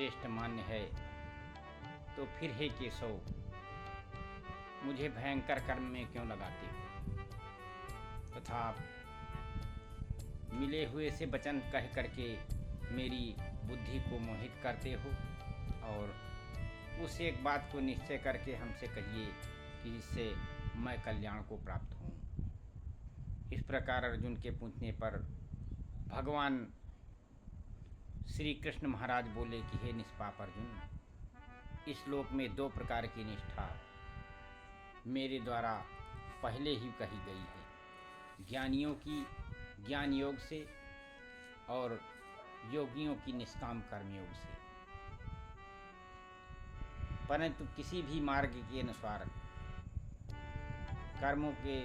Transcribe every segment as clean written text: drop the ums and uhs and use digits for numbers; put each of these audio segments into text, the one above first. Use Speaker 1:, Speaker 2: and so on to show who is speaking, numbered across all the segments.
Speaker 1: श्रेष्ठ मान्य है, तो फिर हे केशव, मुझे भयंकर कर्म में क्यों लगाते हो तथा मिले हुए से वचन कह करके मेरी बुद्धि को मोहित करते हो, और उस एक बात को निश्चय करके हमसे कहिए कि जिससे मैं कल्याण को प्राप्त हूँ। इस प्रकार अर्जुन के पूछने पर भगवान श्री कृष्ण महाराज बोले कि हे निष्पाप अर्जुन, इस श्लोक में दो प्रकार की निष्ठा मेरे द्वारा पहले ही कही गई है, ज्ञानियों की ज्ञान योग से और योगियों की निष्काम कर्म योग से। परंतु किसी भी मार्ग के अनुसार कर्मों के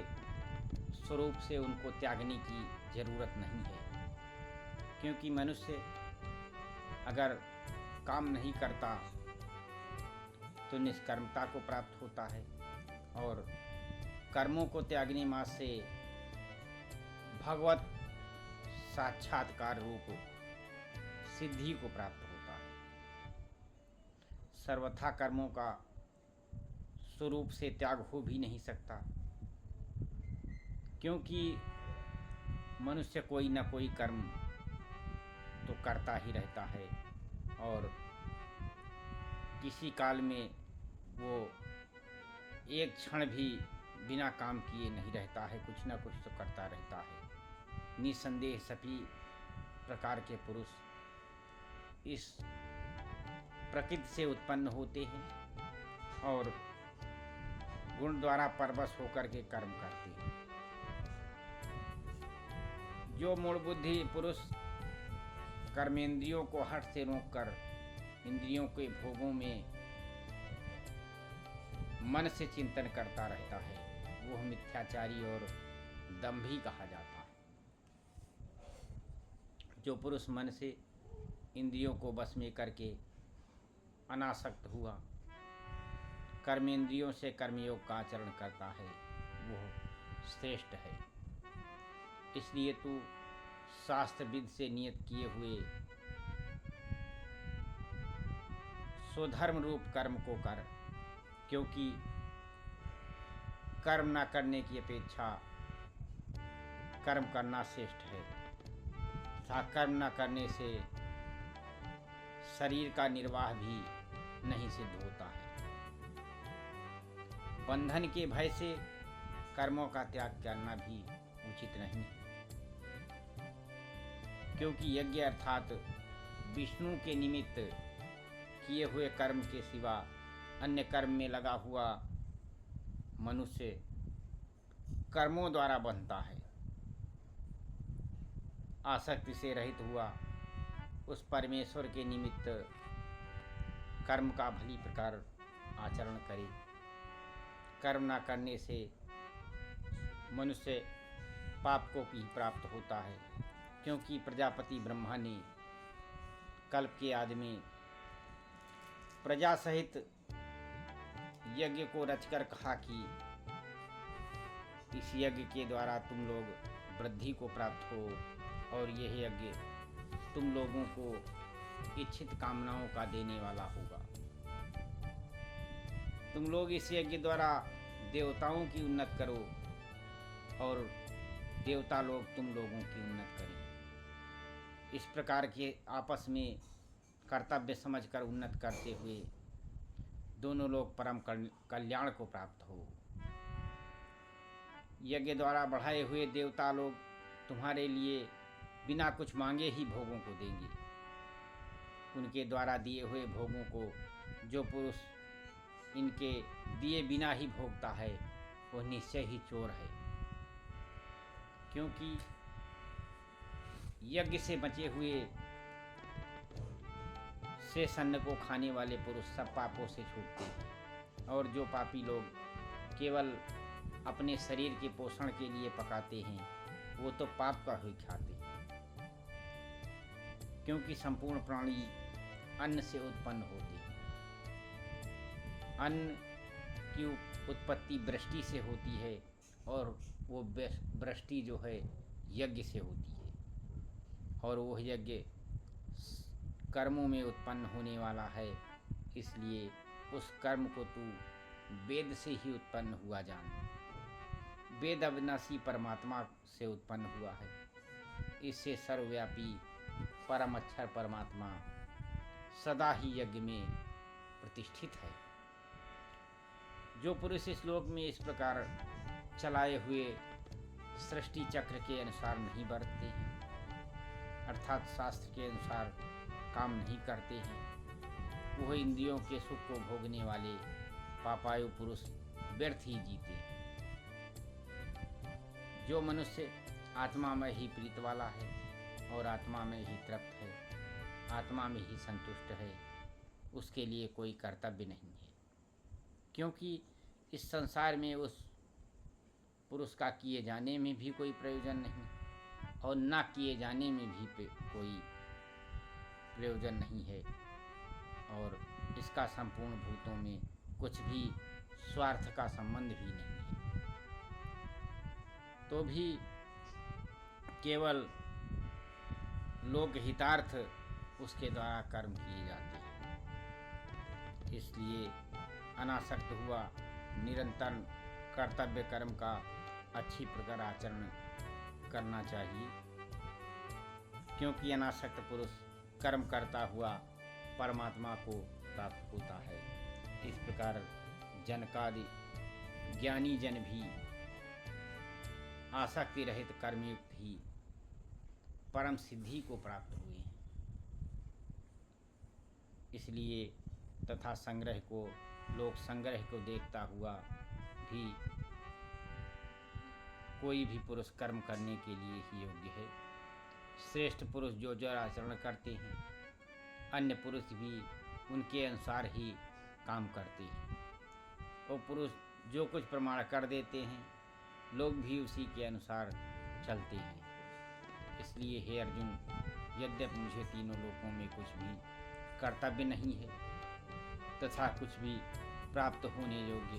Speaker 1: स्वरूप से उनको त्यागने की जरूरत नहीं है, क्योंकि मनुष्य अगर काम नहीं करता तो निष्कर्मता को प्राप्त होता है, और कर्मों को त्यागने मात्र से भगवत साक्षात्कार रूप सिद्धि को प्राप्त होता है। सर्वथा कर्मों का स्वरूप से त्याग हो भी नहीं सकता, क्योंकि मनुष्य कोई न कोई कर्म तो करता ही रहता है, और किसी काल में वो एक क्षण भी बिना काम किए नहीं रहता है, कुछ न कुछ तो करता रहता है। निसंदेह सभी प्रकार के पुरुष इस प्रकृति से उत्पन्न होते हैं और गुण द्वारा परवश होकर के कर्म करते हैं। जो मूल बुद्धि पुरुष कर्मेंद्रियों को हठ से रोककर इंद्रियों के भोगों में मन से चिंतन करता रहता है, वह मिथ्याचारी और दंभी कहा जाता है। जो पुरुष मन से इंद्रियों को बस में करके अनासक्त हुआ कर्मेंद्रियों से कर्मयोग का आचरण करता है, वह श्रेष्ठ है। इसलिए तू शास्त्रविद से नियत किए हुए स्वधर्म रूप कर्म को कर, क्योंकि कर्म न करने की अपेक्षा कर्म करना श्रेष्ठ है। तथा कर्म न करने से शरीर का निर्वाह भी नहीं सिद्ध होता है। बंधन के भय से कर्मों का त्याग करना भी उचित नहीं है, क्योंकि यज्ञ अर्थात विष्णु के निमित्त किए हुए कर्म के सिवा अन्य कर्म में लगा हुआ मनुष्य कर्मों द्वारा बनता है। आसक्ति से रहित हुआ उस परमेश्वर के निमित्त कर्म का भली प्रकार आचरण करे। कर्म न करने से मनुष्य पाप को भी प्राप्त होता है, क्योंकि प्रजापति ब्रह्मा ने कल्प के आदि में प्रजा सहित यज्ञ को रचकर कहा कि इस यज्ञ के द्वारा तुम लोग वृद्धि को प्राप्त हो, और यह यज्ञ तुम लोगों को इच्छित कामनाओं का देने वाला होगा। तुम लोग इस यज्ञ द्वारा देवताओं की उन्नत करो, और देवता लोग तुम लोगों की उन्नत करें। इस प्रकार के आपस में कर्तव्य समझकर उन्नत करते हुए दोनों लोग परम कल्याण को प्राप्त हो। यज्ञ द्वारा बढ़ाए हुए देवता लोग तुम्हारे लिए बिना कुछ मांगे ही भोगों को देंगे। उनके द्वारा दिए हुए भोगों को जो पुरुष इनके दिए बिना ही भोगता है, वह निश्चय ही चोर है, क्योंकि यज्ञ से बचे हुए शेष अन्न को खाने वाले पुरुष सब पापों से छूटते हैं, और जो पापी लोग केवल अपने शरीर के पोषण के लिए पकाते हैं, वो तो पाप का ही खाते हैं, क्योंकि संपूर्ण प्राणी अन्न से उत्पन्न होते हैं। अन्न की उत्पत्ति वृष्टि से होती है, और वो वृष्टि जो है यज्ञ से होती है, और वह यज्ञ कर्मों में उत्पन्न होने वाला है, इसलिए उस कर्म को तू वेद से ही उत्पन्न हुआ जान। वेद अविनाशी परमात्मा से उत्पन्न हुआ है। इससे सर्वव्यापी परम अक्षर परमात्मा सदा ही यज्ञ में प्रतिष्ठित है। जो पुरुष इस श्लोक में इस प्रकार चलाए हुए सृष्टि चक्र के अनुसार नहीं बरतते हैं, अर्थात शास्त्र के अनुसार काम नहीं करते हैं, वह इंद्रियों के सुख को भोगने वाले पापायु पुरुष व्यर्थ ही जीते हैं। जो मनुष्य आत्मा में ही प्रीत वाला है और आत्मा में ही तृप्त है, आत्मा में ही संतुष्ट है, उसके लिए कोई कर्तव्य नहीं है, क्योंकि इस संसार में उस पुरुष का किए जाने में भी कोई प्रयोजन नहीं और ना किए जाने में भी कोई प्रयोजन नहीं है, और इसका संपूर्ण भूतों में कुछ भी स्वार्थ का संबंध भी नहीं है। तो भी केवल लोकहितार्थ उसके द्वारा कर्म किए जाते हैं। इसलिए अनासक्त हुआ निरंतर कर्तव्य कर्म का अच्छी प्रकार आचरण करना चाहिए, क्योंकि अनासक्त पुरुष कर्म करता हुआ परमात्मा को प्राप्त होता है। इस प्रकार जनकादि ज्ञानी जन भी आसक्ति रहित कर्मयुक्त ही परम सिद्धि को प्राप्त हुए हैं। इसलिए तथा संग्रह को लोक संग्रह को देखता हुआ भी कोई भी पुरुष कर्म करने के लिए ही योग्य है। श्रेष्ठ पुरुष जो जो आचरण करते हैं, अन्य पुरुष भी उनके अनुसार ही काम करते हैं। वो पुरुष जो कुछ प्रमाण कर देते हैं, लोग भी उसी के अनुसार चलते हैं। इसलिए हे अर्जुन, यद्यपि मुझे तीनों लोकों में कुछ भी कर्तव्य नहीं है तथा कुछ भी प्राप्त होने योग्य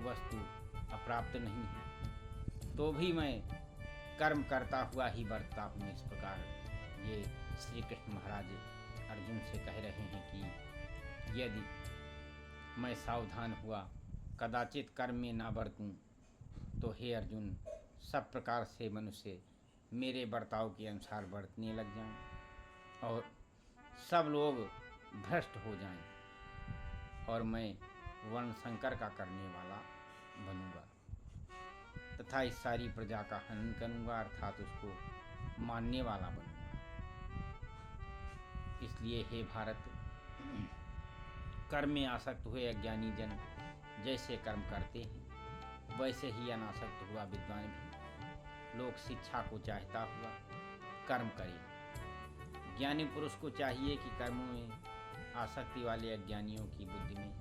Speaker 1: वस्तु अप्राप्त नहीं है, तो भी मैं कर्म करता हुआ ही बरतता हूँ। इस प्रकार ये श्री कृष्ण महाराज अर्जुन से कह रहे हैं कि यदि मैं सावधान हुआ कदाचित कर्म में ना बरतूं, तो हे अर्जुन, सब प्रकार से मनुष्य मेरे बर्ताव के अनुसार बरतने लग जाएं और सब लोग भ्रष्ट हो जाएं और मैं वर्ण संकर का करने वाला बनूंगा तथा इस सारी प्रजा का हनन करूंगा, अर्थात उसको मानने वाला बनूंगा। इसलिए हे भारत, कर्म में आसक्त हुए अज्ञानी जन जैसे कर्म करते हैं, वैसे ही अनासक्त हुआ विद्वान भी लोक शिक्षा को चाहता हुआ कर्म करे। ज्ञानी पुरुष को चाहिए कि कर्मों में आसक्ति वाले अज्ञानियों की बुद्धि में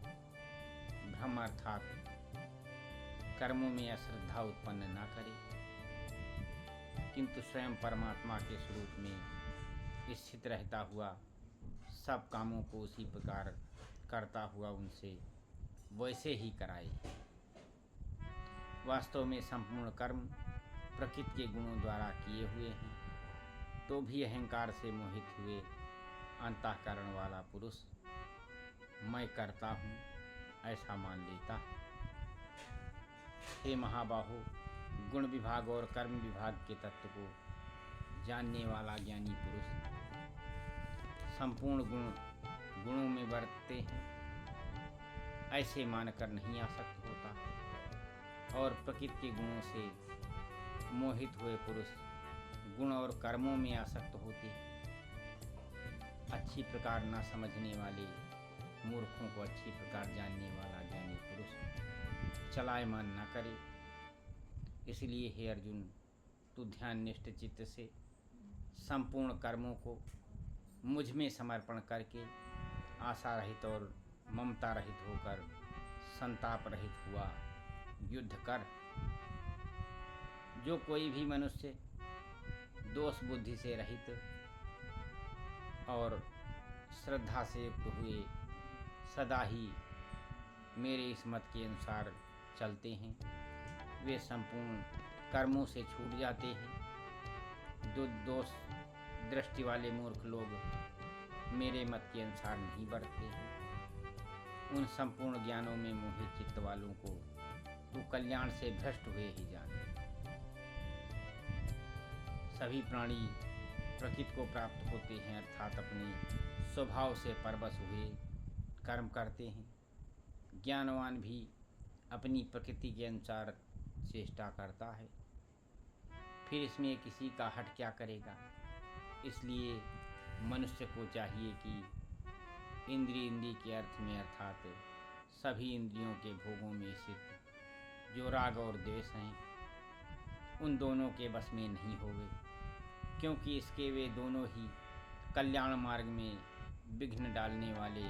Speaker 1: भ्रम अर्थात कर्मों में अश्रद्धा उत्पन्न न करे, किंतु स्वयं परमात्मा के स्वरूप में स्थित रहता हुआ सब कामों को उसी प्रकार करता हुआ उनसे वैसे ही कराए। वास्तव में संपूर्ण कर्म प्रकृति के गुणों द्वारा किए हुए हैं, तो भी अहंकार से मोहित हुए अंतःकरण वाला पुरुष मैं करता हूँ ऐसा मान लेता है। हे महाबाहो, गुण विभाग और कर्म विभाग के तत्व को जानने वाला ज्ञानी पुरुष संपूर्ण गुणों में बरतते हैं ऐसे मानकर नहीं आसक्त होता, और प्रकृति के गुणों से मोहित हुए पुरुष गुण और कर्मों में आसक्त होते हैं। अच्छी प्रकार ना समझने वाले मूर्खों को अच्छी प्रकार जानने वाला ज्ञानी पुरुष चलायमान न करे। इसलिए हे अर्जुन, तू ध्यान निष्ठ चित्त से संपूर्ण कर्मों को मुझ में समर्पण करके आशा रहित और ममता रहित होकर संताप रहित हुआ युद्ध कर। जो कोई भी मनुष्य दोष बुद्धि से रहित और श्रद्धा से युक्त हुए सदा ही मेरे इस मत के अनुसार चलते हैं, वे संपूर्ण कर्मों से छूट जाते हैं। जो दोष दृष्टि वाले मूर्ख लोग मेरे मत के अनुसार नहीं बढ़ते हैं। उन संपूर्ण ज्ञानों में मोहित चित्त वालों को तू कल्याण से भ्रष्ट हुए ही जाने। सभी प्राणी प्रकृति को प्राप्त होते हैं, अर्थात अपने स्वभाव से परवश हुए कर्म करते हैं। ज्ञानवान भी अपनी प्रकृति के अनुसार चेष्टा करता है, फिर इसमें किसी का हट क्या करेगा। इसलिए मनुष्य को चाहिए कि इंद्रिय के अर्थ में, अर्थात सभी इंद्रियों के भोगों में स्थित जो राग और द्वेष हैं, उन दोनों के बस में नहीं होवे, क्योंकि इसके वे दोनों ही कल्याण मार्ग में विघ्न डालने वाले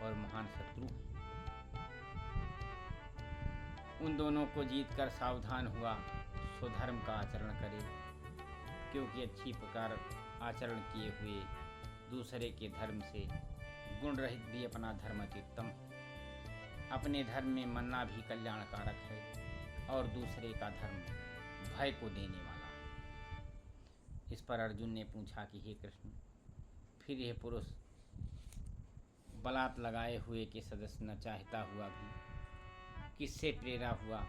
Speaker 1: और महान शत्रु हैं। उन दोनों को जीतकर सावधान हुआ सो धर्म का आचरण करे, क्योंकि अच्छी प्रकार आचरण किए हुए दूसरे के धर्म से गुण रहित भी अपना धर्म अत्युत्तम। अपने धर्म में मानना भी कल्याणकारक है और दूसरे का धर्म भय को देने वाला है। इस पर अर्जुन ने पूछा कि हे कृष्ण, फिर यह पुरुष बलात् लगाए हुए के सदस्य न चाहता हुआ भी किससे प्रेरा हुआ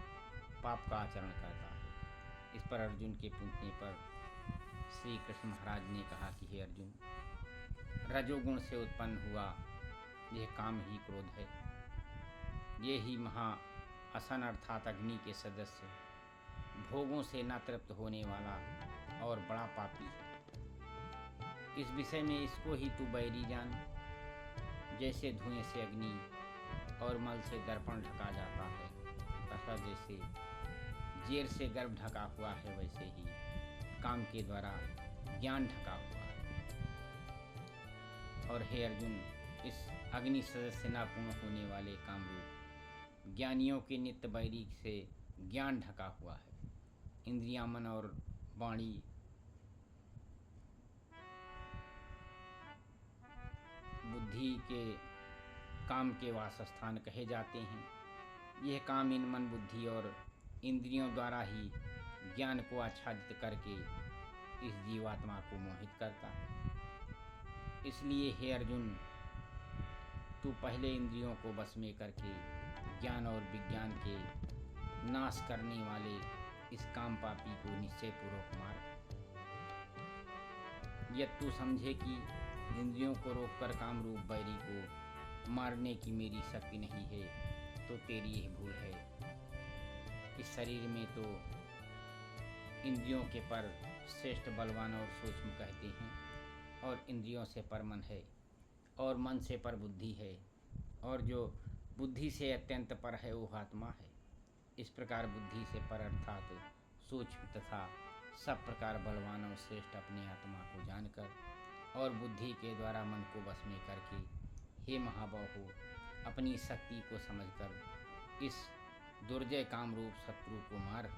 Speaker 1: पाप का आचरण करता है। इस पर अर्जुन के पूछने पर श्री कृष्ण महाराज ने कहा कि हे अर्जुन, रजोगुण से उत्पन्न हुआ यह काम ही क्रोध है। ये ही महा असन अर्थात अग्नि के सदस्य, भोगों से न तृप्त होने वाला और बड़ा पापी है। इस विषय में इसको ही तू बैरी जान। जैसे धुएं से अग्नि और मल से दर्पण ढका जाता है, तथा जैसे जेर से गर्भ ढका हुआ है, वैसे ही काम के द्वारा ज्ञान ढका हुआ है। और हे अर्जुन, इस अग्नि सदस्य न पूर्ण होने वाले कामरूप ज्ञानियों के नित्य बैरी से ज्ञान ढका हुआ है। इंद्रियां, मन और वाणी बुद्धि के काम के वासस्थान कहे जाते हैं। यह काम इन मन, बुद्धि और इंद्रियों द्वारा ही ज्ञान को आच्छादित करके इस जीवात्मा को मोहित करता है। इसलिए हे अर्जुन, तू पहले इंद्रियों को बस में करके ज्ञान और विज्ञान के नाश करने वाले इस काम पापी को निश्चय पूर्वक मार। यदि तू समझे कि इंद्रियों को रोककर कामरूप बैरी को मारने की मेरी शक्ति नहीं है, तो तेरी यह भूल है। इस शरीर में तो इंद्रियों के पर श्रेष्ठ, बलवान और सूक्ष्म कहते हैं, और इंद्रियों से पर मन है, और मन से पर बुद्धि है, और जो बुद्धि से अत्यंत पर है वो आत्मा है। इस प्रकार बुद्धि से पर अर्थात सूक्ष्म तथा सब प्रकार बलवान और श्रेष्ठ अपने आत्मा को जानकर और बुद्धि के द्वारा मन को वश में करके, हे महाबाहो, अपनी शक्ति को समझकर इस दुर्जय कामरूप शत्रु को मार।